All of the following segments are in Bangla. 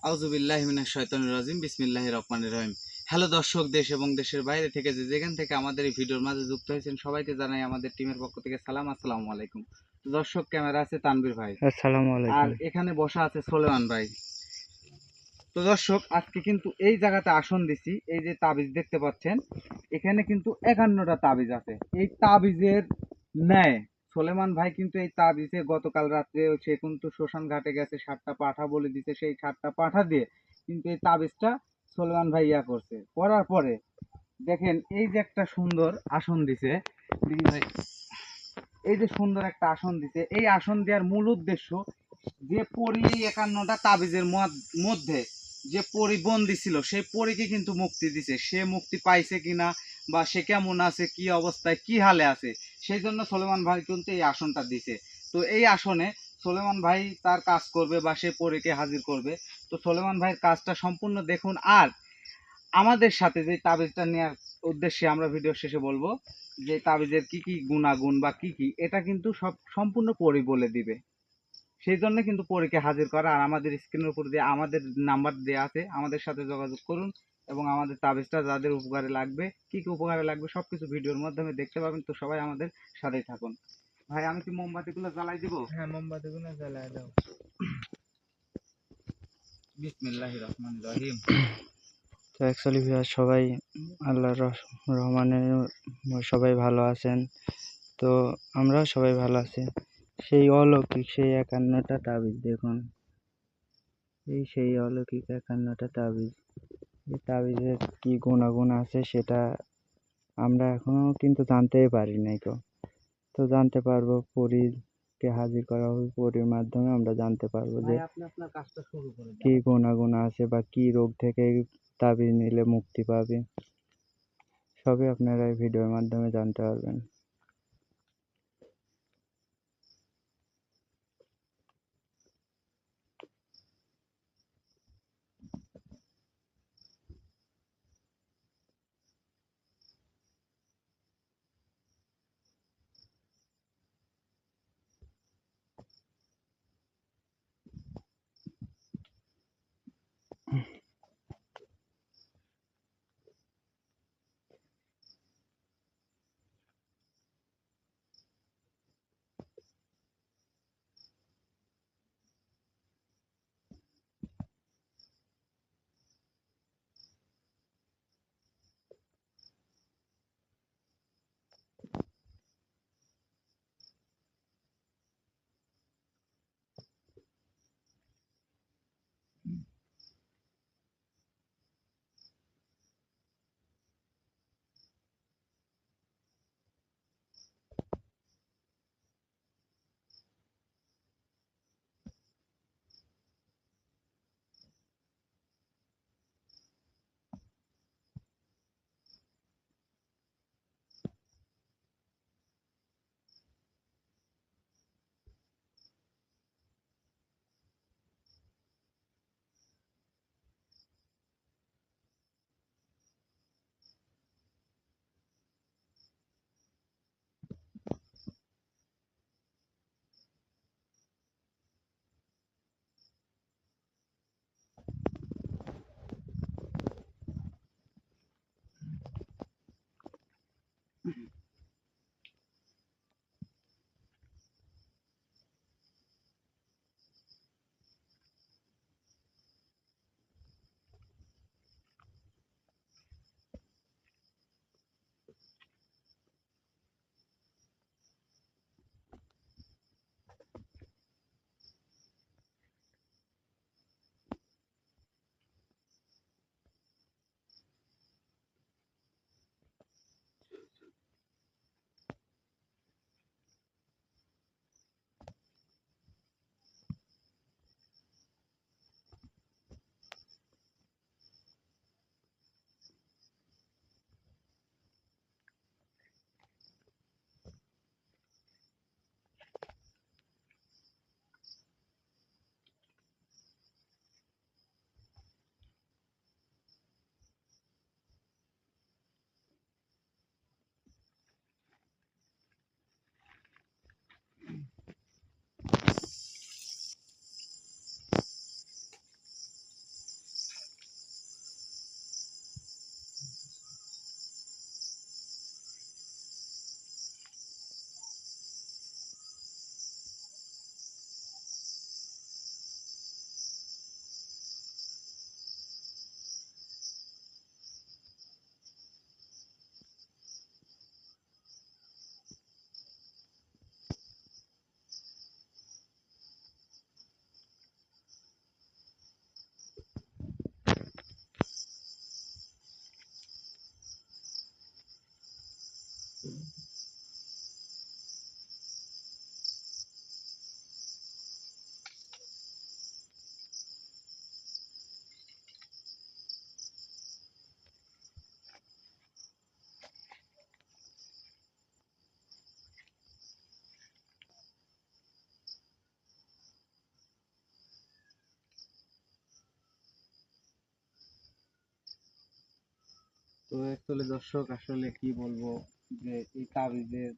আউযুবিল্লাহি মিনাশ শাইতানির রাজিম বিসমিল্লাহির রহমানির রহিম। হ্যালো দর্শক, দেশ এবং দেশের বাইরে থেকে যেখান থেকে আমাদের এই ভিডিওর মাঝে যুক্ত হয়েছেন সবাইকে জানাই আমাদের টিমের পক্ষ থেকে সালাম, আসসালামু আলাইকুম। তো দর্শক, ক্যামেরা আছে তানভীর ভাই, আসসালামু আর আলাইকুম। এখানে বসা আছে সোলেমান ভাই। তো দর্শক, আজকে কিন্তু এই জায়গাতে আসন দিছি, এই যে তাবিজ দেখতে পাচ্ছেন, এখানে কিন্তু 51টা তাবিজ আছে। এই তাবিজের ন্যায় সোলেমান ভাই কিন্তু এই তাবিজে গতকাল রাত্রে সে কিন্তু শ্মশান ঘাটে গেছে, 7টা পাঁঠা বলে দিতে, সেই 7টা পাঁঠা দিয়ে কিন্তু এই তাবিজটা সোলেমান ভাই করছে। করার পরে দেখেন এই যে একটা সুন্দর আসন দিছে, ভাই এই যে সুন্দর একটা আসন দিছে, এই আসন দেওয়ার মূল উদ্দেশ্য যে পরি 51টা তাবিজের মধ্যে যে পরি বন্দি ছিল সেই পরীকে কিন্তু মুক্তি দিছে। সে মুক্তি পাইছে কিনা বা সে কেমন আছে, কি অবস্থায়, কি হালে আছে, সেই জন্য সোলেমান ভাই কিন্তু এই আসনটা দিছে। তো এই আসনে সোলেমান ভাই তার কাজ করবে বা সে পরীকে হাজির করবে। তো সোলেমান ভাইয়ের কাজটা সম্পূর্ণ দেখুন। আর আমাদের সাথে যে তাবিজটা নেওয়ার উদ্দেশ্যে আমরা ভিডিও শেষে বলবো যে তাবিজের কি কি গুণাগুণ বা কি কি, এটা কিন্তু সব সম্পূর্ণ পরি বলে দিবে। সেই জন্য কিন্তু পরীকে হাজির করা। আর আমাদের স্ক্রিনের উপর দিয়ে আমাদের নাম্বার দেওয়া আছে, আমাদের সাথে যোগাযোগ করুন এবং আমাদের তাবিজটা যাদের উপকারে লাগবে, কি কি উপকারে লাগবে সবকিছু ভিডিওর মাধ্যমে দেখতে পাবেন। তো সবাই আমাদের সাথেই থাকুন। ভাই, আমি কি মোমবাতিগুলো জ্বালাই দিব? হ্যাঁ, মোমবাতিগুলো জ্বালায় দাও। বিসমিল্লাহির রহমানির রহিম। তো অ্যাকচুয়ালি সবাই আল্লাহর রহমানের সবাই ভালো আছেন। তো আমরাও সবাই ভালো আছি। সেই অলৌকিক সেই 51টা তাবিজ দেখুন, সেই অলৌকিক 51টা তাবিজ। এই তাবিজের কি গুণাগুণ আছে সেটা আমরা এখনো কিন্তু জানতেই পারি নাই। তো জানতে পারবো, পরীকে হাজির করা হবে, পরীর মাধ্যমে আমরা জানতে পারবো যে আপনি আপনার কাজটা শুরু করে কি দেন। গুণাগুণ আছে বা কি রোগ থেকে তাবিজ নিলে মুক্তি পাবে, সবই আপনারা এই ভিডিওর মাধ্যমে জানতে পারবেন। তো অ্যাকচুয়ালি দর্শক আসলে কি বলবো, যে এই তাবিজের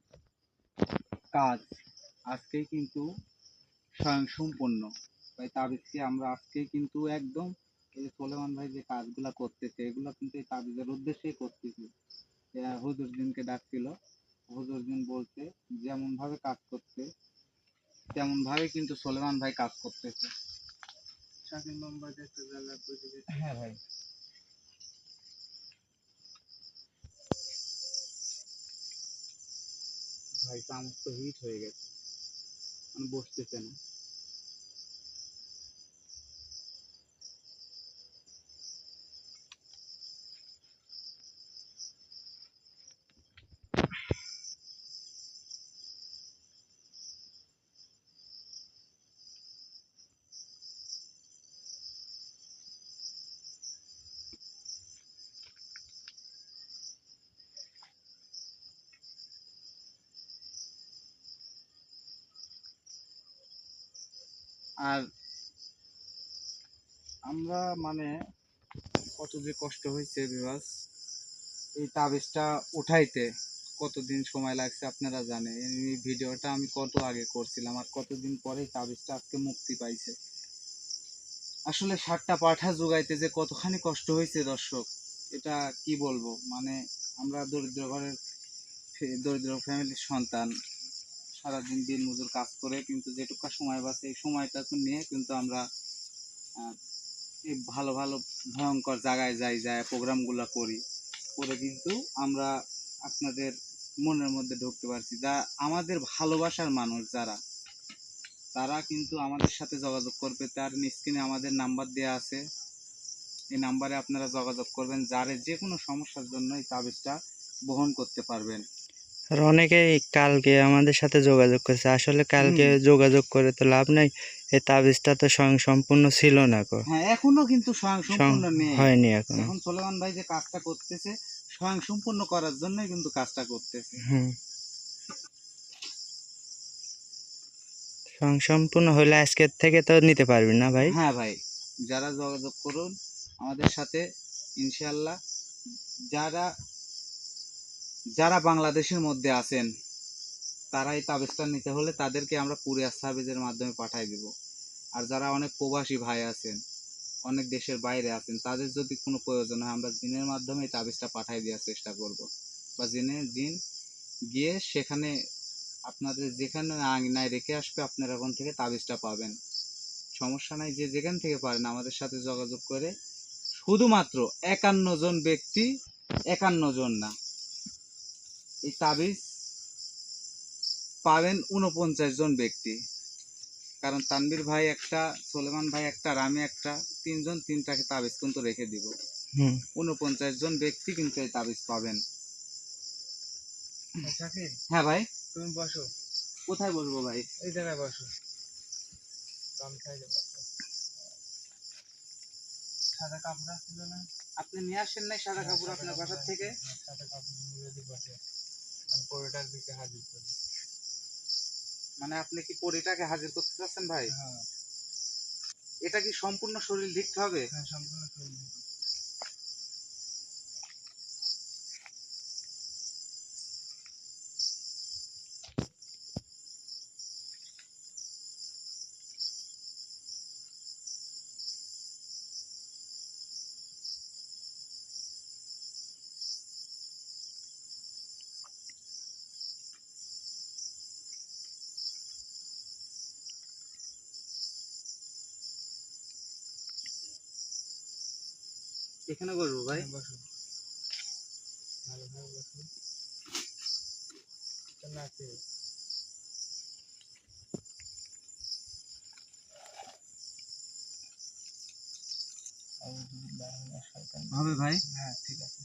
কাজ আজকেই কিন্তু স্বয়ংসম্পূর্ণ। তাই তাবিজকে আমরা আজকেই কিন্তু একদম, এই যে সোলেমান ভাই যে কাজগুলা করতেছে এগুলো কিন্তু এই তাবিজের উদ্দেশ্যেই করতেছে। হুজুরদিনকে ডাকছিল, হুজুরদিন বলছে যেমন ভাবে কাজ করতে তেমন ভাবে কিন্তু সোলেমান ভাই কাজ করতেছে। শাকিল নম্বর একটা জায়গা বুঝে। হ্যাঁ ভাই, ভাই চামচ তো হিট হয়ে গেছে, মানে বসতেছে না। আর আমরা মানে কত যে কষ্ট হয়েছে বিবাস, এই তাবিজটা উঠাইতে কতদিন সময় লাগছে আপনারা জানেন। এই ভিডিওটা আমি কত আগে করছিলাম আর কতদিন পরে এই তাবিজটা আজকে মুক্তি পাইছে। আসলে 7টা পাঠা জোগাইতে যে কতখানি কষ্ট হয়েছে দর্শক, এটা কি বলবো। মানে আমরা দরিদ্র ঘরের দরিদ্র ফ্যামিলির সন্তান, সারাদিন দিন মজুর কাজ করে কিন্তু যেটুকু সময় বাঁচে এই সময়টা নিয়ে কিন্তু আমরা আহ, এই ভালো ভালো ভয়ঙ্কর জায়গায় যাই, যায় প্রোগ্রামগুলো করি, করে কিন্তু আমরা আপনাদের মনের মধ্যে ঢুকতে পারছি। যা আমাদের ভালোবাসার মানুষ যারা, তারা কিন্তু আমাদের সাথে যোগাযোগ করবে। তার স্ক্রিনে আমাদের নাম্বার দেওয়া আছে, এই নাম্বারে আপনারা যোগাযোগ করবেন, যারে যে কোনো সমস্যার জন্য এই তাবিজটা বহন করতে পারবেন। আর অনেকেই কালকে আমাদের সাথে যোগাযোগ করেছে, আসলে কালকে যোগাযোগ করে তো লাভ নাই, এই তাবিজটা তো স্বয়ংসম্পূর্ণ ছিল না গো, হ্যাঁ, এখনো কিন্তু স্বয়ংসম্পূর্ণ নেই। হয়নি এখনো। এখন সোলেমান ভাই যে কাজটা করতেছে স্বয়ংসম্পূর্ণ করার জন্যই কিন্তু কাজটা করতেছে। হুম, স্বয়ংসম্পূর্ণ হলে আজকের থেকে তো নিতে পারবি না ভাই। হ্যাঁ ভাই, যারা যোগাযোগ করুন আমাদের সাথে ইনশাআল্লাহ। যারা যারা বাংলাদেশের মধ্যে আছেন তারা এই তাবিজটা নিতে হলে তাদেরকে আমরা কুরিয়ার সার্ভিসের মাধ্যমে পাঠিয়ে দিব। আর যারা অনেক প্রবাসী ভাই আছেন, অনেক দেশের বাইরে আছেন, তাদের যদি কোনো প্রয়োজন হয় আমরা জিনের মাধ্যমে এই তাবিজটা পাঠিয়ে দেওয়ার চেষ্টা করব। বা জিন গিয়ে সেখানে আপনাদের যেখানে আঙিনায় রেখে আসবে, আপনারা ওখান থেকে তাবিজটা পাবেন। সমস্যা নাই, যে যেখান থেকে পারেন আমাদের সাথে যোগাযোগ করে। শুধুমাত্র 51 জন ব্যক্তি, 51 জন না, এই তাবিজ পাবেন 49 জন ব্যক্তি। কারণ তানবীর ভাই একটা, সোলেমান ভাই একটা, আর আমি একটা, 3 জন 3টাকে তাবিজ কিন্তু রেখে দিব। 49 জন ব্যক্তি কিন্তু এই তাবিজ পাবেন। হ্যাঁ ভাই, তুমি বসো। কোথায় বসবো ভাই? এই জায়গায় বসো। সাদা কাপড় ছিল না, আপনি নিয়ে আসেন নাই সাদা কাপড় আপনার বাসার থেকে? সাদা কাপড় যদি বসে আমি পরিটার দিকে হাজির করি। মানে আপনি কি পরিটাকে হাজির করতে চাচ্ছেন ভাই? হ্যাঁ। এটা কি সম্পূর্ণ শরীর লিখতে হবে? হ্যাঁ, সম্পূর্ণ শরীর লিখতে। এখানে বসবো ভাই? বসো, ভালোভাবে বসো। নাচে হবে ভাই? হ্যাঁ, ঠিক আছে।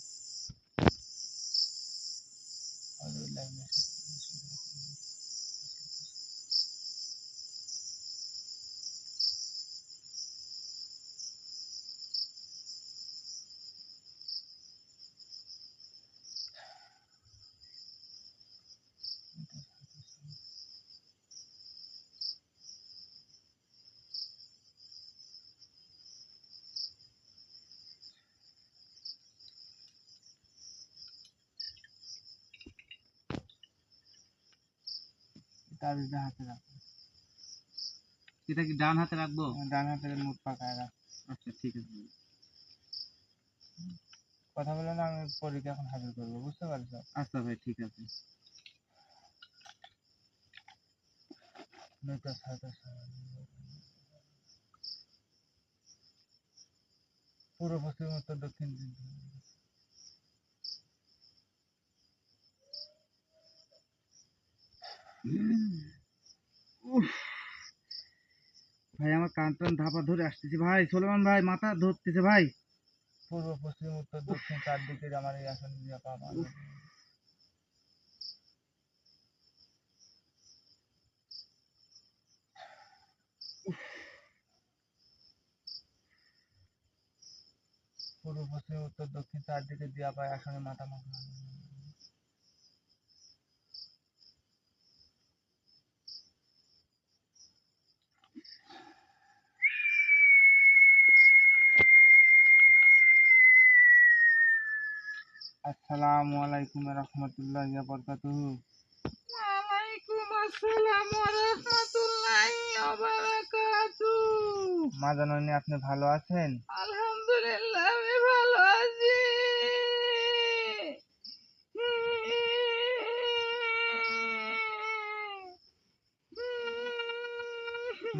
তাবিজটা হাতে রাখো। এটা কি ডান হাতে রাখবো? ডান হাতে মুখ পাকায় রাখো। আচ্ছা ঠিক আছে। কথা বলে না, আমি পরীকে এখন হাজির করবো, বুঝতে পারছো? আচ্ছা ভাই ঠিক আছে। পূর্ব পশ্চিম উত্তর দক্ষিণ। উফ, ভাই আমার কান টান ধাপা ধরে আসতেছে ভাই, সোলেমান ভাই মাথা ধরতেছে ভাই। পূর্ব পশ্চিম উত্তর দক্ষিণ চারদিকে আমার এই আসন দিয়ে পাবা। পূর্ব পশ্চিম উত্তর দক্ষিণ চারদিকে দিয়া পায় আসনে মাথা মাথা। আসসালামু আলাইকুম রহমতুল্লাহি ওয়া বারাকাতুহু। ওয়ালাইকুম আসসালাম ওয়া রাহমাতুল্লাহি ওয়া বারাকাতুহু। মা জননী, আপনি ভালো আছেন? আলহামদুলিল্লাহ আমি ভালো আছি।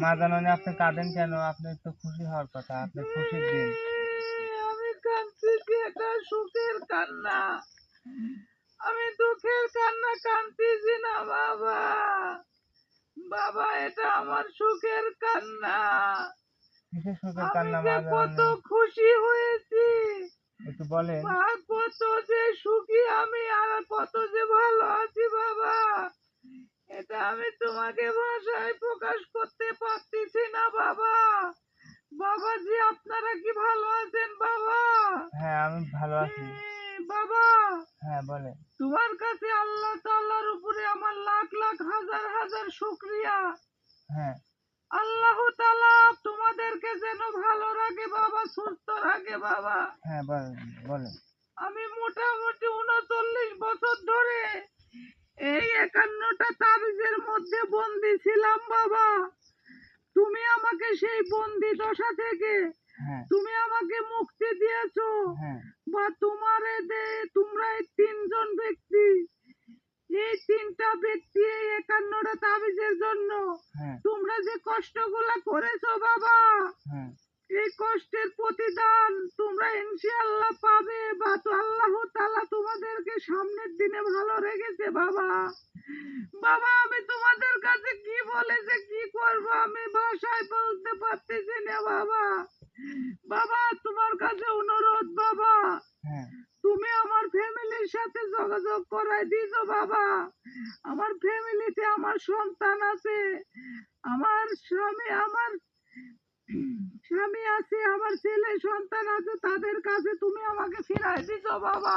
মা জননী, আপনি কাঁদেন কেন? আপনি তো খুশি হওয়ার কথা, আপনি খুশির দিন। আমি কাঁদতেছি, এটা সুখের কান্না, আমি দুঃখের কান্না কাঁদতেছি না বাবা। বাবা এটা আমার সুখের কান্না। কিসের সুখের আমি কান্না যে মা কত জননী? খুশি হয়েছি, একটু বলেন। মা কত যে সুখী আমি, আর কত যে ভালো আছি বাবা, এটা আমি তোমাকে ভাষায় প্রকাশ করতে পারতেছি না বাবা। বাবাজি আপনারা কি ভালো আছেন বাবা? হ্যাঁ, আমি ভালো আছি। বাবা হ্যাঁ বলেন। তোমার কাছে আল্লাহ তাআলার উপরে আমার লাখ লাখ হাজার হাজার শুকরিয়া। হ্যাঁ আল্লাহ তাআলা তোমাদেরকে যেন ভালো রাখে বাবা, সুস্থ রাখে বাবা। হ্যাঁ বলেন বলেন। আমি মোটামুটি ৩৯ বছর ধরে এই ৫১টা তাবিজের মধ্যে বন্দী ছিলাম বাবা। তুমি আমাকে সেই বন্দী দশা থেকে হ্যাঁ তুমি আমাকে মুক্তি দিয়েছো। হ্যাঁ বা তোমরা এই তিনজন ব্যক্তি, এই তিনটা ব্যক্তি এই ৫১টা তাবিজের জন্য হ্যাঁ তোমরা যে কষ্টগুলা করেছো বাবা, হ্যাঁ এই কষ্টের প্রতিদান তোমরা ইনশাআল্লাহ পাবে। বা তো আল্লাহ তাআলা তোমাদেরকে সামনের দিনে ভালো রেখেছে বাবা। বাবা আমি তোমাদের কাছে কি বলে যে কি করব, আমি ভাষায় বলতে পারতেছি না বাবা। বাবা তোমার কাছে অনুরোধ বাবা, হ্যাঁ তুমি আমার ফ্যামিলির সাথে যোগাযোগ করাই দিছো বাবা। আমার ফ্যামিলিতে আমার সন্তান আছে, আমার স্বামী আছে, আমার ছেলে সন্তান আছে, তাদের কাছে তুমি আমাকে ফিরাই দিছো বাবা।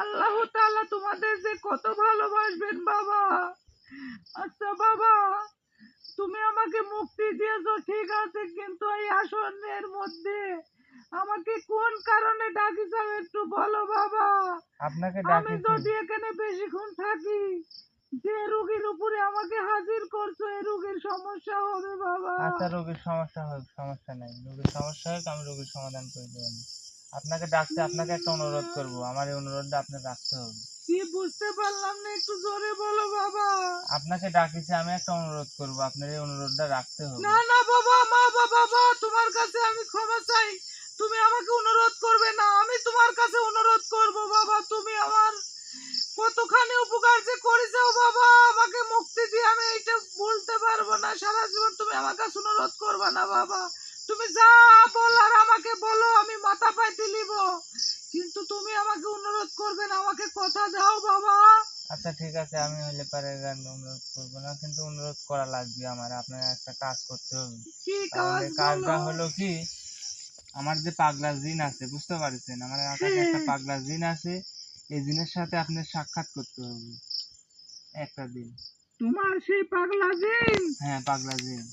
আল্লাহ তাআলা তোমাদের যে কত ভালোবাসবেন বাবা। আচ্ছা বাবা তুমি আমাকে মুক্তি দিয়েছো ঠিক আছে, কিন্তু এই আসনের মধ্যে আমাকে কোন কারণে ডাকিছো একটু বলো বাবা। আপনাকে আমি ডাকেছি। যদি এখানে বেশিক্ষণ থাকি, যে রোগীর উপরে আমাকে হাজির করছো এই রোগীর সমস্যা হবে বাবা। আচ্ছা, রোগীর সমস্যা হোক, সমস্যা নাই, রোগীর সমস্যা হোক, আমি রোগীর সমাধান করে দেবেন। আপনাকে ডাকতে, আপনাকে একটা অনুরোধ করব, আমার এই অনুরোধটা আপনি রাখতে হবে। কি বুঝতে পারলাম না, একটু জোরে বলো বাবা। আপনাকে ডাকিছি, আমি একটা অনুরোধ করব, আপনার এই অনুরোধটা রাখতে হবে। না না বাবা, মা বাবা তোমার কাছে আমি ক্ষমা চাই, তুমি আমাকে অনুরোধ করবে না, আমি তোমার কাছে অনুরোধ করব বাবা। তুমি আমার কতখানি উপকার যে করেছো বাবা, আমাকে মুক্তি দিয়ে আমি এটা বলতে পারবো না সারা জীবন। তুমি আমার কাছে অনুরোধ করবে না বাবা, তুমি যা বলার আমাকে বলো, আমি মাথা পাইতে নিব, কিন্তু তুমি আমাকে অনুরোধ করবে না, আমাকে কথা দাও বাবা। আচ্ছা ঠিক আছে, আমি হলে পারে অনুরোধ করবো না, কিন্তু অনুরোধ করা লাগবে আমার। আপনার একটা কাজ করতে হবে। কি তাহলে কাজ কাজটা বলো? হলো কি, আমার যে পাগলা জিন আছে, বুঝতে পারছেন, আমার কাছে একটা পাগলা জিন আছে, এই জিনের সাথে আপনার সাক্ষাৎ করতে হবে একটা দিন। তোমার সেই পাগলা জিন? হ্যাঁ পাগলা জিন।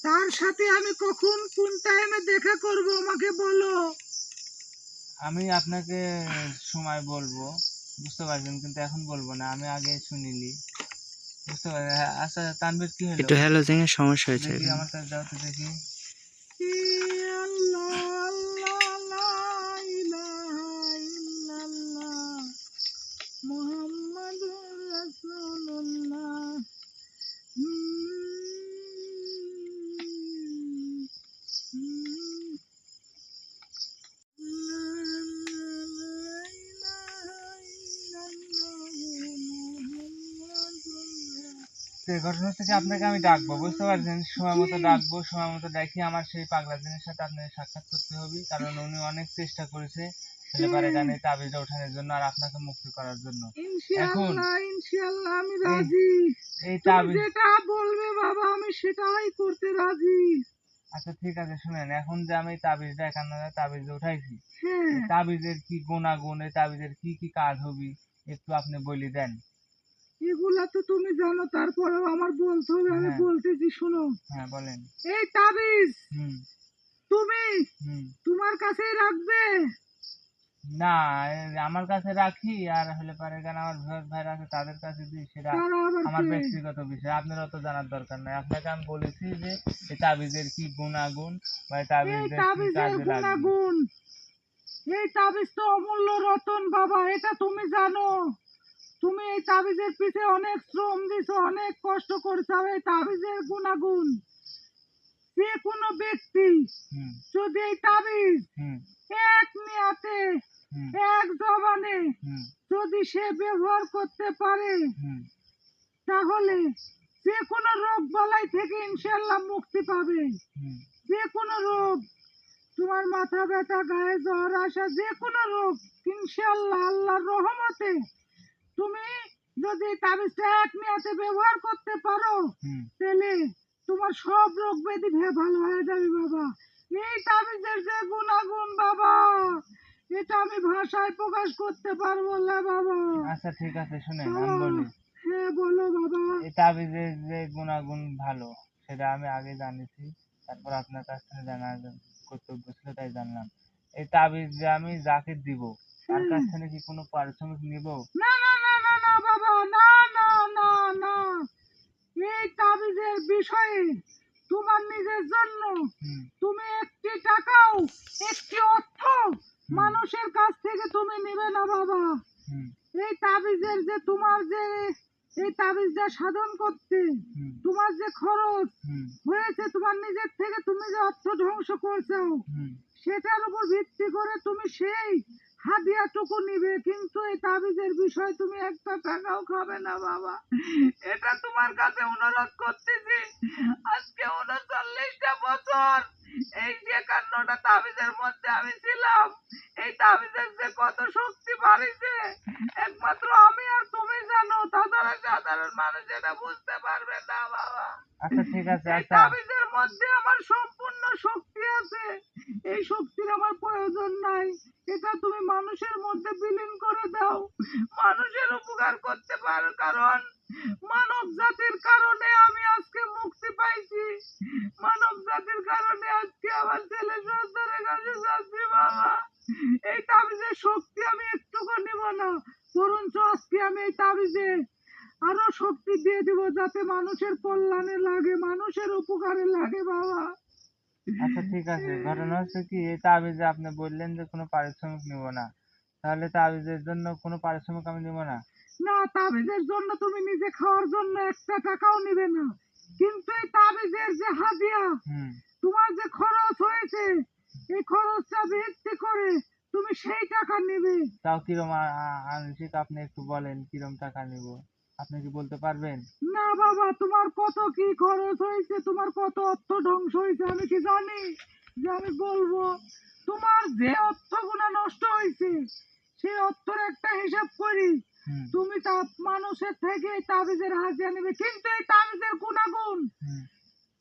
তার সাথে আমি কখন কোন টাইমে দেখা করব আমাকে বলো। আমি আপনাকে সময় বলবো, বুঝতে পারছেন, কিন্তু এখন বলবো না, আমি আগে শুনিলি, বুঝতে পারছি। হ্যাঁ, আচ্ছা তানভীর কি হলো? একটু হ্যালোজিং এর সমস্যা হয়েছে দেখি এখানে। আমার কাছে দাও তো দেখি। তো এই ঘটনা হচ্ছে যে আপনাকে আমি ডাকবো, বুঝতে পারছেন, সময় মতো ডাকবো, সময় মতো ডাকি আমার সেই পাগলা দিনের সাথে আপনাকে সাক্ষাৎ করতে হবে, কারণ উনি অনেক চেষ্টা করেছে হলে পারে গানে তাবিজটা ওঠানোর জন্য আর আপনাকে মুক্তি করার জন্য। এখন ইনশাআল্লাহ আমি এই রাজি। এই তুমি তাবিজ, যেটা বলবে বাবা আমি সেটাই করতে রাজি। আচ্ছা ঠিক আছে শুনেন, এখন যে আমি তাবিজটা 51 তাবিজ উঠাইছি, হ্যাঁ, এই তাবিজের কি গুণাগুণ, এই তাবিজের কি কি কাজ হবে একটু আপনি বলে দেন। এগুলা তো তুমি জানো, তারপরেও আমার বলতে হবে, আমি হ্যাঁ বলতেছি শোনো। হ্যাঁ বলেন। এই তাবিজ হুম তুমি হুম। তোমার কাছেই রাখবে? না, আমার কাছে রাখি আর হলে পারে কেন আমার বৃহৎ ভাইরা আছে তাদের কাছে দিই, সেটা তারা আবার আমার কে? ব্যক্তিগত বিষয়, আপনার অত জানার দরকার নাই। আপনাকে আমি বলেছি যে এই তাবিজের কি গুণাগুণ বা এই এই তাবিজের কি তাবিজের কাজে লাগবে। গুণাগুণ, এই তাবিজ তো অমূল্য রতন বাবা, এটা তুমি জানো। তুমি এই তাবিজের পিছে অনেক শ্রম দিছো, অনেক কষ্ট করছো। আর এই তাবিজের গুণাগুণ, যে কোনো ব্যক্তি হুম যদি এই তাবিজ হুম এক নিয়াতে হুম এক জবানে হুম যদি সে ব্যবহার করতে পারে, হুম তাহলে যে কোনো রোগ বালাই থেকে ইনশাআল্লাহ মুক্তি পাবে। হুম যে কোনো রোগ, তোমার মাথা ব্যথা, গায়ে জ্বর আসা, যে কোনো রোগ ইনশাআল্লাহ আল্লাহর রহমতে তুমি যদি এই তাবিজটা এক নিয়াতে ব্যবহার করতে পারো, হুম। তাহলে তোমার সব রোগ ব্যাধি ভালো হয়ে যাবে বাবা। এই তাবিজের যে গুণাগুণ বাবা, এটা আমি ভাষায় প্রকাশ করতে পারবো না বাবা। আচ্ছা ঠিক আছে শুনেন আমি বাবা, বলি, হ্যাঁ বলো বাবা। এই তাবিজের যে গুণাগুণ ভালো সেটা আমি আগে জানিছি, তারপর আপনার কাছ থেকে জানার কর্তব্য ছিল তাই জানলাম। এই তাবিজ যে আমি যাকে দিব তার কাছ থেকে কি কোনো পারিশ্রমিক নিব? না না না না না বাবা, না না না না, এই তাবিজের বিষয়ে তোমার নিজের জন্য হুম তুমি একটি টাকাও, একটি অর্থ হুম মানুষের কাছ থেকে তুমি নিবে না বাবা। হুম এই তাবিজের যে তোমার যে এই তাবিজটা সাধন করতে হুম তোমার যে খরচ হুম হয়েছে, তোমার নিজের থেকে তুমি যে অর্থ ধ্বংস করছো, হুম। সেটার উপর ভিত্তি করে তুমি সেই হাদিয়াটুকু নিবে, কিন্তু এই তাবিজের বিষয় তুমি একটা টাকাও খাবে না বাবা। এটা তোমার কাছে অনুরোধ করতেছি। আজকে 39টা বছর এই 51টা তাবিজের মধ্যে আমি ছিলাম। এই তাবিজের যে কত শক্তি বাড়িছে একমাত্র আমি আর তুমি জানো, তাছাড়া সাধারণ মানুষ এটা বুঝতে পারবে না বাবা। আচ্ছা ঠিক আছে। এই আচ্ছা তাবিজের মধ্যে আমার সম্পূর্ণ শক্তি আছে, এই শক্তির আমার প্রয়োজন নাই। এটা তুমি মানুষের মধ্যে বিলীন করে দাও, মানুষের উপকার করতে পারো, কারণ মানব জাতির কারণে আমি আজকে মুক্তি পাইছি। মানব জাতির কারণে আজকে আমার ছেলে সন্তানের কাছে যাচ্ছি বাবা। এই তাবিজের শক্তি আমি একটুকু নিব না, বরঞ্চ আজকে আমি এই তাবিজে আরো শক্তি দিয়ে দিব, যাতে মানুষের কল্যাণে লাগে, মানুষের উপকারে লাগে বাবা। আচ্ছা ঠিক আছে, ঘটনা হচ্ছে কি এই তাবিজে আপনি বললেন যে কোনো পারিশ্রমিক নিব না, তাহলে তাবিজের জন্য কোনো পারিশ্রমিক আমি নিব না? না, তাবিজের জন্য তুমি নিজে খাওয়ার জন্য একটা টাকাও নিবে না, কিন্তু এই তাবিজের যে হাদিয়া, হুম। তোমার যে খরচ হয়েছে, এই খরচটা ভিত্তি করে তুমি সেই টাকা নিবে। তাও কিরম আনুষিক আপনি একটু বলেন কিরম টাকা নিব, আপনি কি বলতে পারবেন? না বাবা, তোমার কত কি খরচ হয়েছে, তোমার কত অর্থ ধ্বংস হয়েছে, আমি কি জানি যে আমি বলবো? তোমার যে অর্থগুলো নষ্ট হয়েছে সেই অর্থের একটা হিসাব করি, হুম তুমি তা মানুষের থেকে এই তাবিজের হাজিয়া নেবে, কিন্তু এই তাবিজের গুণাগুণ, হুম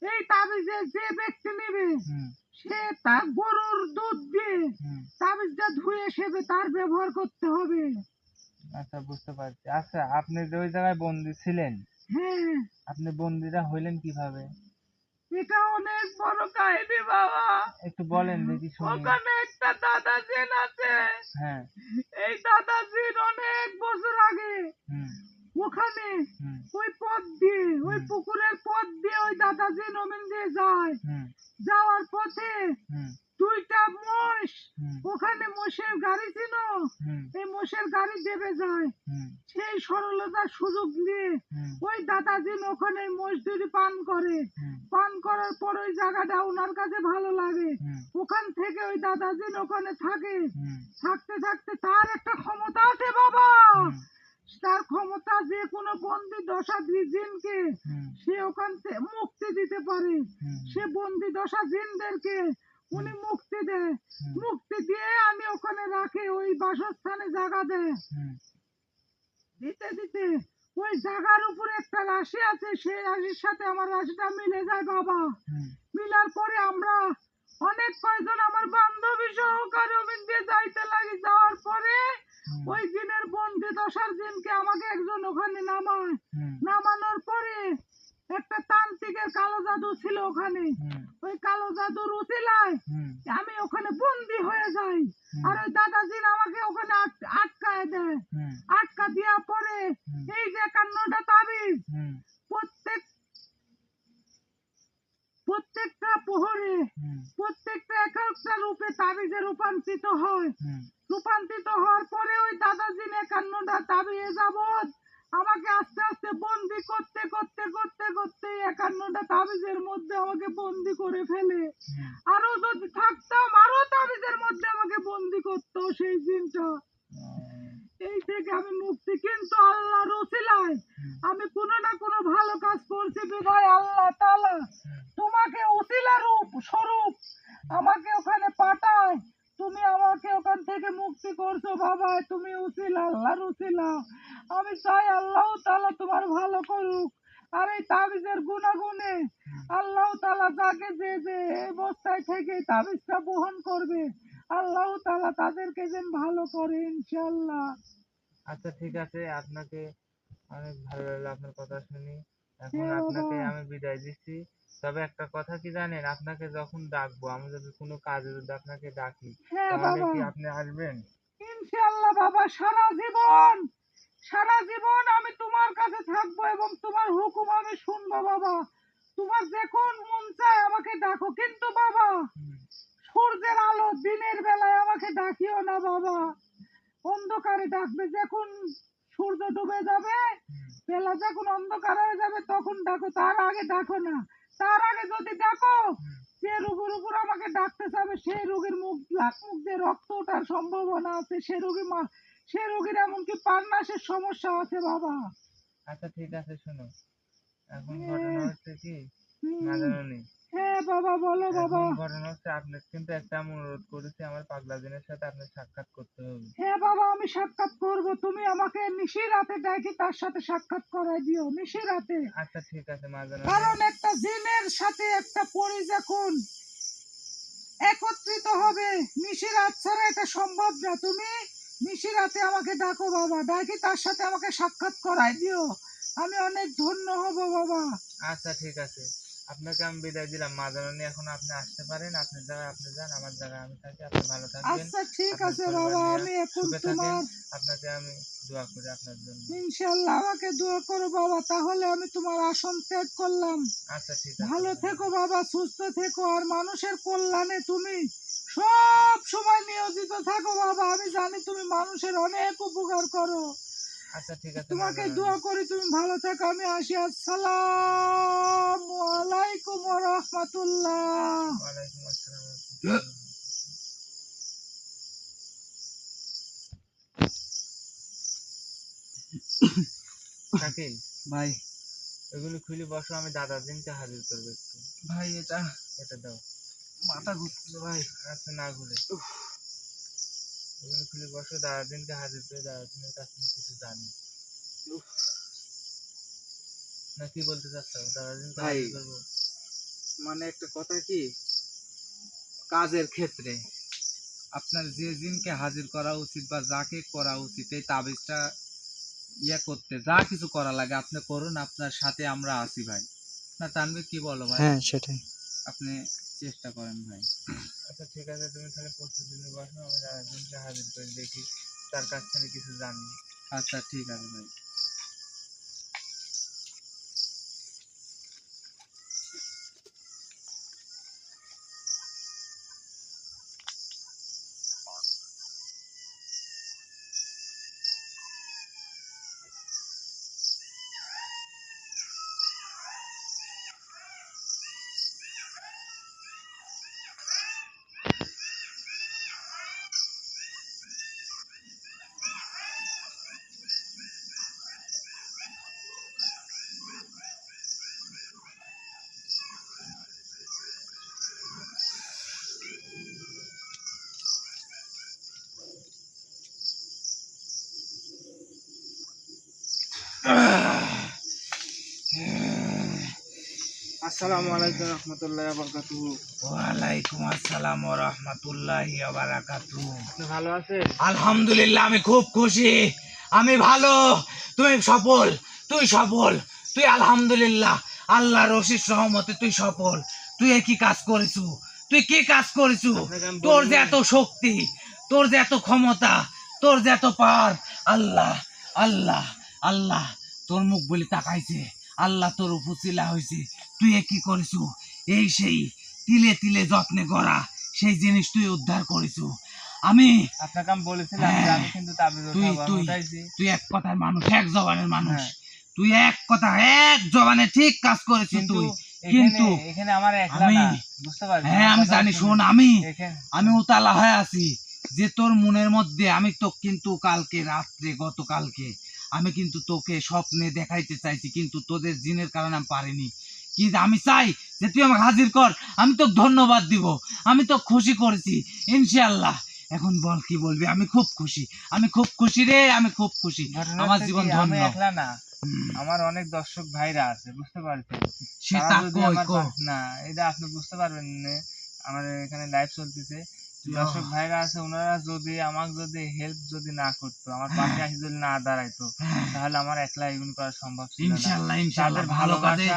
এই তাবিজের যে ব্যক্তি নেবে হুম সে তার গরুর দুধ দিয়ে হুম। তাবিজটা ধুয়ে সেবে তার ব্যবহার করতে হবে। আচ্ছা বুঝতে পারছি। আচ্ছা আপনি যে ওই জায়গায় বন্দি ছিলেন, হ্যাঁ, আপনি বন্দিটা হইলেন কিভাবে? এটা অনেক বড় কাহিনী বাবা। একটু বলেন দেখি শুনি। ওখানে একটা দাদা জিন আছে। হ্যাঁ। এই দাদা জিন অনেক বছর আগে হুম ওখানে ওখানে হুম ওই পথ দিয়ে ওই হুম। পুকুরের পথ দিয়ে ওই দাদাজি নমিন দিয়ে যায়। হুম যাওয়ার পথে হুম দুইটা মোষ, হুম ওখানে মোষের গাড়ি ছিল, হুম এই মোষের গাড়ি দেবে যায়। হুম সেই সরলতার সুযোগ নিয়ে হুম ওই দাদাজি ওখানে মোষ দুটি পান করে। হুম পান করার পর ওই জায়গাটা ওনার কাছে ভালো লাগে। হুম ওখান থেকে ওই দাদাজি ওখানে থাকে। হুম থাকতে থাকতে তার একটা ক্ষমতা আছে বাবা। হুম তার ক্ষমতা যে কোনো বন্দি দশা জিনকে হুম সে ওখান থেকে মুক্তি দিতে পারে। হুম সে বন্দি দশা জিনদেরকে উনি মুক্তি দেয়। হুম মুক্তি দিয়ে আমি ওখানে রাখি, ওই বাসস্থানে জায়গা দেয়। হুম দিতে দিতে ওই জায়গার উপরে একটা রাশি আছে, সেই রাশির সাথে আমার রাশিটা মিলে যায় বাবা। হুম মিলার পরে আমরা অনেক কয়জন আমার বান্ধবী সহকারে ওখান দিয়ে যাইতে লাগি। যাওয়ার পরে হুম ওই জিনের বন্দি দশার জিনকে আমাকে একজন ওখানে নামায়। হুম নামানোর পরে একটা তান্ত্রিকের কালো জাদু ছিল ওখানে। হুম ওই কালো জাদুর উসিলায় হুম আমি ওখানে বন্দি হয়ে যাই। আর ওই দাদাজিন আমাকে ওখানে আটকায় দেয়। হুম আটকা দেওয়ার পরে হুম এই যে 51টা তাবিজ হুম প্রত্যেক প্রত্যেকটা প্রহরে হুম প্রত্যেকটা এক একটা রূপে তাবিজে রূপান্তরিত হয়। হুম রূপান্তরিত হওয়ার পরে ওই দাদাজি 51টা তাবিজে যাবত আমাকে আস্তে আস্তে বন্দি করতে করতে করতে করতে 51টা তাবিজের মধ্যে আমাকে বন্দি করে ফেলে। হুম আরো যদি থাকতাম আরো তাবিজের মধ্যে আমাকে বন্দি করতো সেই দিনটা। এই থেকে আমি মুক্তি, কিন্তু আল্লাহর ওসিলায় আমি কোনো না কোনো ভালো কাজ করছি বিধায় আল্লাহ তাআলা তোমাকে ওসিলা রূপ স্বরূপ আমাকে ওখানে পাঠায়। তুমি আমাকে ওখান থেকে মুক্তি করছো বাবা, তুমি ওসিলা, আল্লাহর ওসিলা। আমি চাই আল্লাহ তাআলা তোমার ভালো করুক। আর এই তাবিজের গুণাগুণে আল্লাহ তাআলা যাকে যে যে এই অবস্থায় থেকে তাবিজটা বহন করবে আল্লাহ তাআলা তাদেরকে যেন ভালো করে ইনশাআল্লাহ। আচ্ছা ঠিক আছে, আপনাকে অনেক ভালো লাগলো আপনার কথা শুনি। এখন হ্যাঁ বাবা, আপনাকে আমি বিদায় দিচ্ছি। তবে একটা কথা কি জানেন, আপনাকে যখন ডাকবো, আমি যদি কোনো কাজে যদি আপনাকে ডাকি, হ্যাঁ তাহলে বাবা, কি আপনি আসবেন? ইনশাআল্লাহ বাবা, সারা জীবন আমি তোমার কাছে থাকবো এবং তোমার হুকুম আমি শুনবো বাবা। তোমার যখন মন চায় আমাকে ডাকো, কিন্তু বাবা হুম সূর্যের আলো দিনের বেলায় আমাকে ডাকিও না বাবা। অন্ধকারে ডাকবে, যখন সূর্য ডুবে যাবে, হুম বেলা যখন অন্ধকার হয়ে যাবে তখন ডাকো, তার আগে ডাকো না। তার আগে যদি ডাকো, হুম যে রোগের উপর আমাকে ডাকতে চাবে সেই রোগীর মুখ দিয়ে রক্ত ওঠার সম্ভাবনা আছে। সে রোগীর এমনকি প্রাণনাশের সমস্যা আছে বাবা। আচ্ছা ঠিক আছে, শুনো। এখন ঘটনা হ্যাঁ, হচ্ছে কি, না হুম, জানো নি, হ্যাঁ বাবা, বলো বাবা। এখন ঘটনা হচ্ছে আপনার কিন্তু একটা আমি অনুরোধ করেছি, আমার পাগলা দিনের সাথে আপনার সাক্ষাৎ করতে হবে। হ্যাঁ বাবা, আমি সাক্ষাৎ করব। তুমি আমাকে নিশি রাতে ডাকি তার সাথে সাক্ষাৎ করাই দিও, নিশি রাতে। আচ্ছা ঠিক আছে মা জানো নি। কারণ একটা জিনের সাথে একটা পরি যখন একত্রিত হবে, নিশি রাত ছাড়া এটা সম্ভব না। তুমি নিশি রাতে আমাকে ডাকো বাবা, ডাকি তার সাথে আমাকে সাক্ষাৎ করাই দিও। আমি অনেক ধন্য হব বাবা। আচ্ছা ঠিক আছে, আপনাকে আমি বিদায় দিলাম মা জাননী। এখন আপনি আসতে পারেন, আপনার জায়গায় আপনি যান, আমার জায়গায় আমি থাকি। আপনি ভালো থাকবেন, আচ্ছা ঠিক আপনার আছে পরিবার বাবা, নিয়ে আমি এখন সুখে থাকেন। তোমার, আপনাকে আমি দোয়া করি আপনার জন্য। ইনশাল্লাহ আমাকে দোয়া করো বাবা। তাহলে আমি তোমার আসন ত্যাগ করলাম। আচ্ছা ঠিক আছে ভালো বাবা। থেকো বাবা, সুস্থ থেকো, আর মানুষের কল্যাণে তুমি সব সময় নিয়োজিত থাকো বাবা। আমি জানি তুমি মানুষের অনেক উপকার করো। আচ্ছা ঠিক আছে মা তোমাকে জাননী। দোয়া করি তুমি ভালো থাকো। আমি আসি। আসসালামু আলাইকুম ওয়া রাহমাতুল্লাহ। ওয়ালাইকুম আসসালাম। শাকিল, ভাই, এগুলো খুলে বসো, আমি দাদাজিনকে হাজির করবো একটু। ভাই এটা এটা দাও। মাথা ঘুরছিল ভাই। আচ্ছা না ঘুরে, এগুলো খুলে বসো, দাদাজিনকে হাজির করে দাদাজিনের কাছ থেকে কিছু জানি। না কি বলতে চাচ্ছ, দাদাজিনকে ভাই, হাজির করবো? মানে একটা কথা কি, কাজের ক্ষেত্রে আপনার যে জিনকে হাজির করা উচিত বা যাকে করা উচিত, এই তাবিজটা করতে যা কিছু করা লাগে আপনি করুন, আপনার সাথে আমরা আছি ভাই। না তানভীর, কি বলো ভাই? হ্যাঁ সেটাই। আপনি চেষ্টা করেন ভাই। আচ্ছা ঠিক আছে, তুমি তাহলে প্রস্তুতি নিয়ে বসো, আমি দাদাজিনকে হাজির করে দেখি, তার কাছ থেকে কিছু জানি। আচ্ছা ঠিক আছে ভাই। আসসালামু আলাইকুম রহমতুল্লাহি ওয়া বারাকাতুহু। ওয়ালাইকুম আসসালাম ওয়া রাহমাতুল্লাহি ওয়া বারাকাতুহু। আপনি ভালো আছেন? আলহামদুলিল্লাহ, আমি খুব খুশি, আমি ভালো। তুই সফল, তুই সফল, তুই আলহামদুলিল্লাহ আল্লাহর অশেষ রহমতে তুই সফল। তুই কি কাজ করেছু, তুই কি কাজ করেছু? আপনাকে আমি তোর যে বললাম। এত শক্তি, তোর যে এত ক্ষমতা, তোর যে এত পাওয়ার, আল্লাহ আল্লাহ আল্লাহ তোর মুখ বলে তাকাইছে, আল্লাহ তোর উপচিলা হয়েছে। তুই কি করেছু? এই সেই তিলে তিলে যত্নে গড়া সেই জিনিস তুই উদ্ধার করেছু। আমি আপনাকে আমি বলেছিলাম যে আমি কিন্তু তাবিজ তুই উঠাবো, আমি তুই উঠাইছি। তুই এক কথার মানুষ, এক জবানের মানুষ। হ্যাঁ। তুই এক কথা এক জবানে ঠিক কাজ করেছিস কিন্তু তুই। এখানে কিন্তু এখানে আমার একলা আমি না, বুঝতে পারছেন? হ্যাঁ আমার আমি কথা জানি, শুনুন। শোন, আমি এখানে উতালা হয়ে আছি যে তোর মনের মধ্যে আমি তো কিন্তু কালকে রাত্রে, গতকালকে আমি কিন্তু তোকে স্বপ্নে দেখাইতে চাইছি, কিন্তু তোদের জিনের কারণে আমি পারিনি। কিন্তু আমি চাই যে তুই আমাকে হাজির কর, আমি তোকে ধন্যবাদ দিব, আমি তো খুশি করেছি ইনশাআল্লাহ। এখন বল কি বলবি? আমি খুব খুশি, আমি খুব খুশি রে, আমি খুব খুশি। ঘটনা আমার হচ্ছে জীবন কি, আমি ধন্য। একলা না, হুম, আমার অনেক দর্শক ভাইরা আছে, বুঝতে পারছেন? সে তারা তা যদি কই আমার কো না, এটা আপনি বুঝতে পারবেন না। আমার এখানে লাইভ চলতেছে, দর্শক ভাইরা আছে, ওনারা যদি আমাকে যদি হেল্প যদি না করতো, আমার পাশে আসি যদি না দাঁড়াইতো, তাহলে আমার একলা এগুলো করা সম্ভব ছিল না। ইনশাআল্লাহ ইনশাআল্লাহ তাদের ভালো কাজে।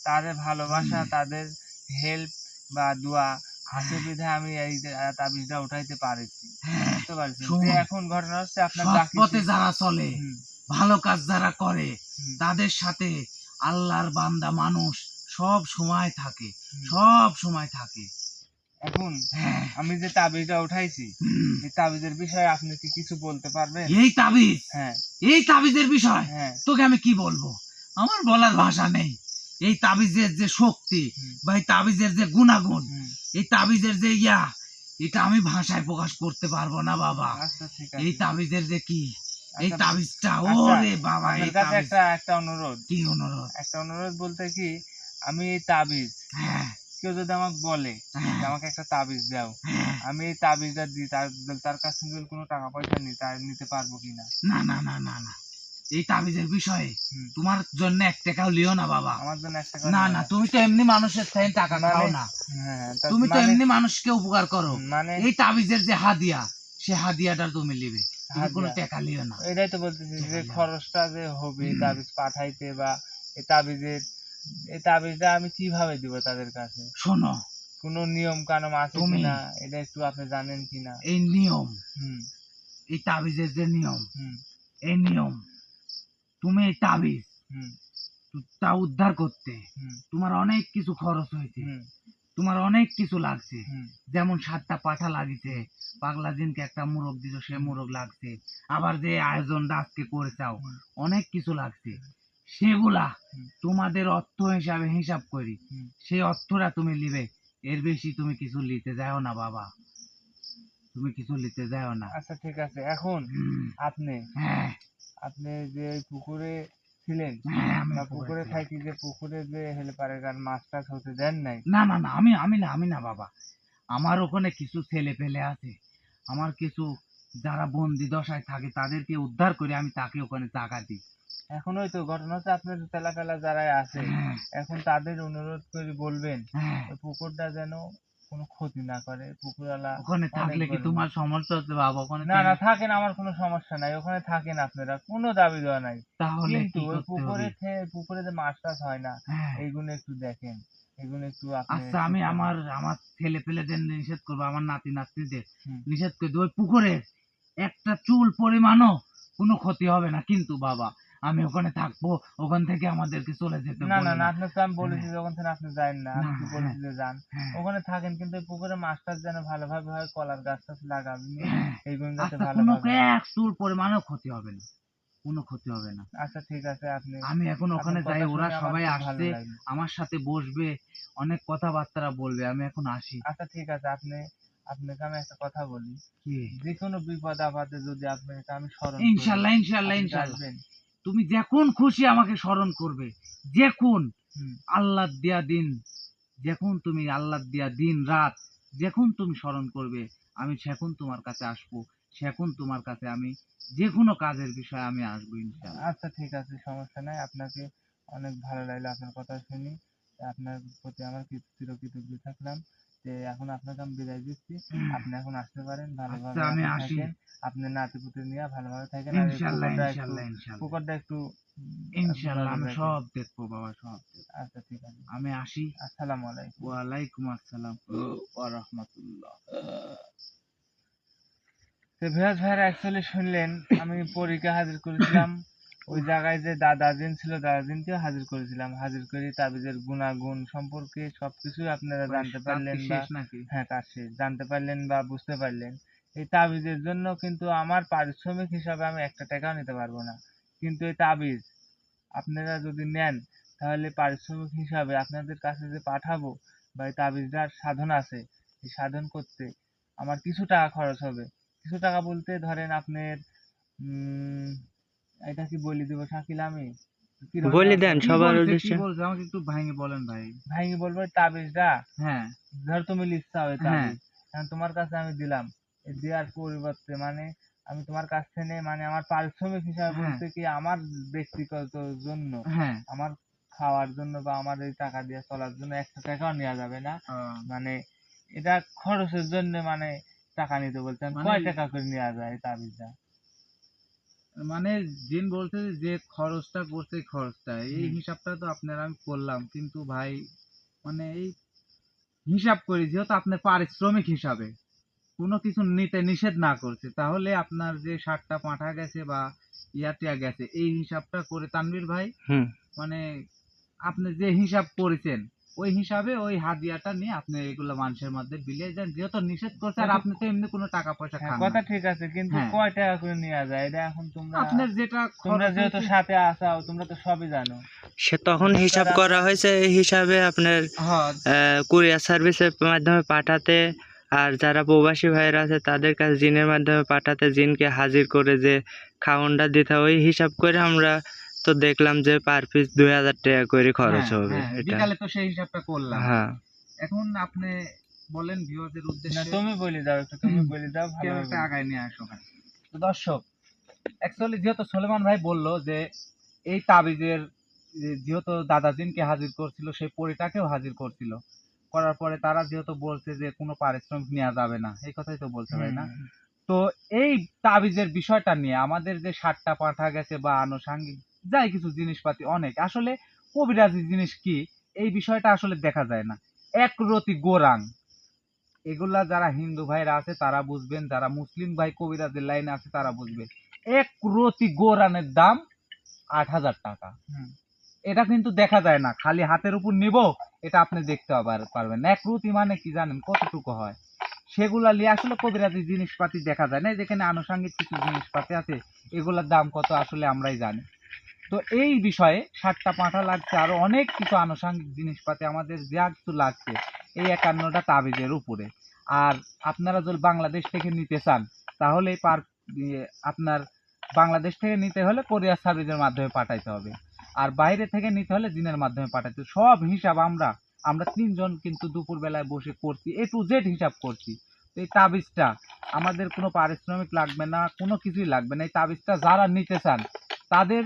তাদের ভালোবাসা, তাদের হেল্প বা দোয়া আছে বিধায় আমি এই তাবিজটা উঠাইতে পারিছি, বুঝতে পারছেন? শোন, যে এখন ঘটনা হচ্ছে আপনার সৎ পথে যারা চলে, হুম, ভালো কাজ যারা করে, হুম, তাদের সাথে আল্লাহর বান্দা মানুষ সব সময় থাকে, হুম। সব সময় থাকে। এখন হ্যাঁ, আমি যে তাবিজটা উঠাইছি, হুম। এই তাবিজের বিষয়ে আপনি কি কিছু বলতে পারবেন? এই তাবিজ, হ্যাঁ, এই তাবিজের বিষয় হ্যাঁ, তোকে আমি কি বলবো? আমার বলার ভাষা নেই। এই তাবিজের যে শক্তি হুম, বা এই তাবিজের যে গুণাগুণ, হুম। এই তাবিজের যে এটা আমি ভাষায় প্রকাশ করতে পারবো না বাবা। আচ্ছা ঠিক এই আছে। তাবিজের যে কি, এই আচ্ছা, তাবিজটা, আচ্ছা, ওরে বাবা, আপনার এই কাছে তাবিজ। একটা অনুরোধ, কি অনুরোধ? একটা অনুরোধ বলতে কি, আমি এই তাবিজ, হ্যাঁ, কেউ যদি আমাকে বলে যে হ্যাঁ, আমাকে একটা তাবিজ দাও, হ্যাঁ। আমি এই তাবিজটা দিই, তার কাছ থেকে যদি কোনো টাকা পয়সা নিই, তার নিতে পারবো কিনা? না না না না না, এই তাবিজের বিষয়ে হুম। তোমার জন্য এক টাকাও লিও না বাবা। আমার জন্য একটা না কথা না, তুমি তো এমনি মানুষের থেকে টাকা খাও না, হ্যাঁ, তুমি তো মানে এমনি মানুষকে উপকার করো। মানে এই তাবিজের যে হাদিয়া, সে হাদিয়াটা তুমি নিবে, তুমি কোনো হাদিয়া। টাকা লিও না। এটাই তো বলতেছি যে টাকা লিও না। খরচটা যে হবে এই তাবিজ পাঠাইতে, বা এই তাবিজের, এই তাবিজটা আমি কিভাবে দিব তাদের কাছে? শোনো, কোনো নিয়ম কানুন আছে তুমি কিনা, এটা একটু আপনি জানেন কিনা? এই নিয়ম, হুম, এই তাবিজের যে নিয়ম, হুম, এই নিয়ম, তুমি এই তাবিজ হুম, তা উদ্ধার করতে হুম, তোমার অনেক কিছু খরচ হয়েছে, হুম, তোমার অনেক কিছু লাগছে। হুম, যেমন 7টা পাঠা লাগিছে, পাগলা দিনকে একটা মুরগ দিছ, সে মুরগ লাগছে, আবার যে আয়োজনটা আজকে করে চাও, হুম, অনেক কিছু লাগছে। সেগুলা হুম, তোমাদের অর্থ হিসাবে হিসাব করি, হুম। সেই অর্থটা তুমি নিবে। এর বেশি তুমি কিছু নিতে যাও না বাবা, তুমি কিছু নিতে যাও না। আচ্ছা ঠিক আছে। এখন হুম, আপনি হ্যাঁ আপনি যে ওই পুকুরে ছিলেন, হ্যাঁ, আমি বা পুকুরে পুকুরে ছিলাম। থাকি যে পুকুরে যে হেল্পারের গান মাছ টাছ হতে দেন নাই? না না না, আমি না বাবা। আমার ওখানে কিছু ছেলে পেলে আছে, আমার কিছু যারা বন্দি দশায় থাকে তাদেরকে উদ্ধার করে আমি তাকে ওখানে টাকা দিই। এখন ওই তো ঘটনা হচ্ছে, আপনার তেলা ফেলা যারা আছে, হ্যাঁ এখন তাদের অনুরোধ করে বলবেন হ্যাঁ, ওই পুকুরটা যেন কোনো ক্ষতি না করে, পুকুরওয়ালা ওখানে অনেক থাকলে কি গরিব। তোমার সমস্যা হচ্ছে বাবা? ওখানে না না, থাকেন, আমার কোনো সমস্যা নাই, ওখানে থাকেন, আপনারা কোনো দাবি দেওয়া নাই। তাহলে কিন্তু কি ওই করতে হবে? পুকুরে যে মাছ টাছ হয় না, হ্যাঁ, এইগুলো একটু দেখেন, এগুলো একটু আপনি আচ্ছা, আমি ঠিক করেন। আমার আমার ছেলে পেলেদের নিষেধ করবো, আমার নাতি নাতনিদের হুম। নিষেধ করে দেবো, ওই পুকুরের একটা চুল পরিমাণও কোনো ক্ষতি হবে না, কিন্তু বাবা আমি ওখানে থাকবো, ওখান থেকে আমাদেরকে চলে যেতে না না বলো না, না। আপনাকে তো আমি বলেছি হ্যাঁ, যখন থেকে আপনি যান না, আমি না, কি হ্যাঁ বলেছি যে যান, হ্যাঁ ওখানে থাকেন, কিন্তু ওই পুকুরে মাছ টাছ যেন ভালোভাবে হয়, কলার গাছ টাছ লাগাবেন, হ্যাঁ। এইগুলো যাতে আচ্ছা, কোনো ভালোভাবে হয়। এক চুল পরিমাণও ক্ষতি হবে না, কোনো ক্ষতি হবে না। আচ্ছা ঠিক আছে, আপনি, আমি এখন ওখানে আপনার যাই, কথা ওরা শুনে আমার সবাই খুব ভালো আসছে, লাগলো। আমার সাথে বসবে, অনেক কথাবার্তা বলবে, আমি এখন আসি। আচ্ছা ঠিক আছে, আপনাকে আমি একটা কথা বলি, কি? যে কোনো বিপদ আপদে যদি আপনাকে আমি স্মরণ করি, ইনশাল্লাহ ইনশাল্লাহ আপনি কি ইনশাল্লাহ, আসবেন? তুমি যখন খুশি আমাকে স্মরণ করবে, যখন হুম। আল্লাহ দিয়া দিন, যখন তুমি আল্লাহ দিয়া দিন রাত, যখন তুমি স্মরণ করবে, আমি সেখন তোমার কাছে আসবো, সেখন তোমার কাছে আমি যে কোনো কাজের বিষয়ে আমি আসবো ইনশাল্লাহ। আচ্ছা ঠিক আছে, সমস্যা নাই। আপনাকে অনেক ভালো লাগলো আপনার কথা শুনি। আপনার প্রতি আমার চিরকৃতজ্ঞ থাকলাম। যে এখন আপনাকে আমি বিদায় দিচ্ছি, আপনি এখন আসতে পারেন, ভালোভাবে আমি আপনি আসি। থাকেন, আপনার নাতিপুতি নিয়ে ভালোভাবে থাকেন। আর এই ইনশাল্লাহ পুকুরটা একটু ইনশাল্লাহ ইনশাল্লাহ পুকুরটা একটু ইনশাল্লাহ আমি নজর রাখেন। সব দেখবো বাবা, সব দেখবো। আচ্ছা ঠিক আছে, আমি আসি। আসসালামু আলাইকুম। ওয়ালাইকুম আসসালাম ওয়া রাহমাতুল্লাহ। তো ভিউয়ার্স ভাইরা অ্যাকচুয়ালি শুনলেন, আমি পরীকে হাজির করেছিলাম, ওই জায়গায় যে দাদাজিন ছিল দাদাজিনকেও হাজির করেছিলাম, হাজির করে তাবিজের গুণাগুণ সম্পর্কে সবকিছুই আপনারা জানতে পারলেন বা শেষ নাকি? হ্যাঁ কাজ শেষ, জানতে পারলেন বা বুঝতে পারলেন। এই তাবিজের জন্য কিন্তু আমার পারিশ্রমিক হিসাবে আমি একটা টাকাও নিতে পারবো না, কিন্তু এই তাবিজ আপনারা যদি নেন তাহলে পারিশ্রমিক হিসাবে আপনাদের কাছে যে পাঠাবো বা এই তাবিজটার সাধন আছে, এই সাধন করতে আমার কিছু টাকা খরচ হবে। কিছু টাকা বলতে ধরেন আপনার এটা কি বলে দিব শাকিল আমি? কিরকম বলে টাকা দেন খরচ? সবার কি উদ্দেশ্যে। বলছে আমাকে একটু ভাঙে বলেন ভাই। ভাইঙ্গি বলবো এই তাবিজটা, হ্যাঁ ধর তুমি লিখতে হবে হ্যাঁ তাবিজ, এখন তোমার কাছে আমি দিলাম, এই দেওয়ার পরিবর্তে মানে আমি তোমার কাছ থেকে মানে আমার পারিশ্রমিক হিসাবে হ্যাঁ বলতে কি আমার ব্যক্তিগত জন্য, হ্যাঁ আমার খাওয়ার জন্য বা আমার এই টাকা দিয়ে চলার জন্য একটা টাকাও নেওয়া যাবে না। মানে এটা খরচের জন্য মানে টাকা নিতে বলছেন, মানে কয় টাকা করে নেওয়া যায় এই তাবিজটা? মানে জিন বলতে যে খরচটা করছে এই খরচটা এই হুম। হিসাবটা তো আপনার আমি করলাম, কিন্তু ভাই মানে এই হিসাব করি যেহেতু আপনার পারিশ্রমিক হিসাবে কোনো কিছু নিতে নিষেধ না করছে, তাহলে আপনার যে 60টা পাঠা গেছে বা ইয়াটিয়া গেছে এই হিসাবটা করে তানভীর ভাই হুম। মানে আপনি যে হিসাব করেছেন ওই হিসাবে ওই হাদিয়াটা নিয়ে আপনি এগুলো মানুষের মধ্যে বিলিয়ে দেন, যেহেতু নিষেধ করছে আর আপনি তো এমনি কোনো টাকা পয়সা হ্যাঁ খান কথা না। ঠিক আছে, কিন্তু হ্যাঁ কয় টাকা করে নেওয়া যায় এটা এখন তোমরা আপনার যেটা তোমরা খরচ যেহেতু হয়েছে সাথে আসাও তোমরা তো সবই জানো। সে তখন বুঝতে হিসাব পারছো? করা হয়েছে, এই হিসাবে আপনার হ্যাঁ কুরিয়ার সার্ভিসের মাধ্যমে পাঠাতে, আর যারা প্রবাসী ভাইরা আছে তাদের কাছে জিনের মাধ্যমে পাঠাতে, জিনকে হাজির করে যে খাওয়ানটা দিতে হয়, ওই হিসাব করে আমরা তো দেখলাম যে পার পিস 2000 টাকা করে খরচ হ্যাঁ হবে হ্যাঁ এটা। বিকালে তো সেই হিসাবটা করলাম। হ্যাঁ। এখন আপনি বলেন ভিউয়ারদের না উদ্দেশ্যে তুমি বলে দাও, একটু তুমি বলে দাও ভালোভাবে ক্যামেরাটা বলে দাও। আগায় নিয়ে আসো ভাই। তো দর্শক অ্যাকচুয়ালি যেহেতু সুলেমান ভাই বললো যে এই তাবিজের যেহেতু দাদাজিনকে হাজির করছিল সেই পরিটাকেও হাজির করছিল, করার পরে তারা যেহেতু বলছে যে কোনো পারিশ্রমিক নেওয়া যাবে না, এই কথাই তো বলছে ভাই না? হুম। তো এই তাবিজের বিষয়টা নিয়ে আমাদের যে 60টা পাঠা গেছে বা আনুষাঙ্গিক যাই কিছু জিনিসপাতি অনেক আসলে কবিরাজি জিনিস কি এই বিষয়টা আসলে দেখা যায় না। একরতি গোরাং এগুলা যারা হিন্দু ভাইরা আছে তারা বুঝবেন, যারা মুসলিম ভাই কবিরাজের লাইনে আছে তারা বুঝবে। এক রতি গোরানের দাম 8,000 টাকা। হুম। এটা কিন্তু দেখা যায় না, খালি হাতের উপর নিব এটা আপনি দেখতে পারবেন না। এক রতি মানে কি জানেন কতটুকু হয়? সেগুলা নিয়ে আসলে কবিরাজি জিনিসপাতি দেখা যায় না, যেখানে আনুষঙ্গিক কিছু জিনিসপাতি আছে এগুলোর দাম কত আসলে আমরাই জানি। তো এই বিষয়ে 60টা পাঁঠা লাগছে, আরো অনেক কিছু আনুষঙ্গিক জিনিসপাতি আমাদের যা কিছু লাগছে এই 51টা তাবিজের উপরে। আর আপনারা যদি বাংলাদেশ থেকে নিতে চান তাহলে আপনার বাংলাদেশ থেকে নিতে হলে কোরিয়ার সার্ভিসের মাধ্যমে পাঠাইতে হবে, আর বাইরে থেকে নিতে হলে জিনের মাধ্যমে পাঠাইতে হবে। সব হিসাব আমরা আমরা তিনজন কিন্তু দুপুর বেলায় বসে করছি, A to Z হিসাব করছি। তো এই তাবিজটা আমাদের কোনো পারিশ্রমিক লাগবে না, কোনো কিছুই লাগবে না। এই তাবিজটা যারা নিতে চান তাদের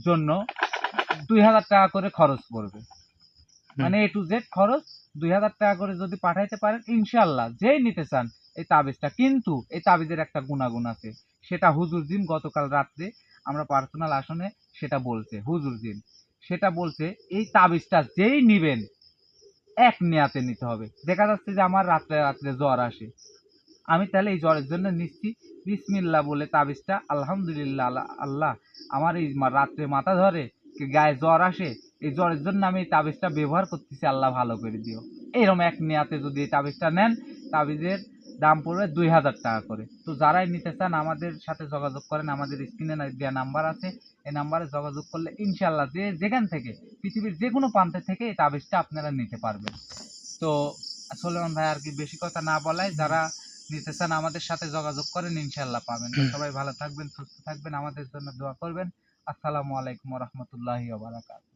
জন্য 2,000 টাকা করে খরচ পড়বে, মানে A to Z খরচ 2,000 টাকা করে যদি পাঠাইতে পারেন ইনশাল্লাহ যেই নিতে চান এই তাবিজটা। কিন্তু এই তাবিজের একটা গুণাগুণ আছে, সেটা হুজুর জিন গতকাল রাত্রে আমরা পার্সোনাল আসনে সেটা বলছে, হুজুর জিন সেটা বলছে এই তাবিজটা যেই নিবেন এক নেয়াতে নিতে হবে। দেখা যাচ্ছে যে আমার রাত্রে রাত্রে জ্বর আসে, আমি তাহলে এই জ্বরের জন্য নিচ্ছি বিসমিল্লাহ বলে তাবিজটা, আলহামদুলিল্লাহ আল্লাহ আমার এই রাত্রে মাথা ধরে গায়ে জ্বর আসে, এই জ্বরের জন্য আমি এই তাবিজটা ব্যবহার করতেছি, আল্লাহ ভালো করে দিও। এইরকম এক নেয়াতে যদি এই তাবিজটা নেন তাবিজের দাম পড়বে 2,000 টাকা করে। তো যারাই নিতে চান আমাদের সাথে যোগাযোগ করেন, আমাদের স্ক্রিনে দেওয়া নাম্বার আছে, এই নাম্বারে যোগাযোগ করলে ইনশাল্লাহ যে যেখান থেকে পৃথিবীর যে কোনো প্রান্তে থেকে এই তাবিজটা আপনারা নিতে পারবেন। তো সুলেমান ভাই আর কি বেশি কথা না বলাই, যারা নিতে চান আমাদের সাথে যোগাযোগ করেন ইনশাল্লাহ পাবেন। তো সবাই ভালো থাকবেন, সুস্থ থাকবেন, আমাদের জন্য দোয়া করবেন। আসসালামু আলাইকুম ওয়া রাহমাতুল্লাহি ওয়া বারাকাতুহু।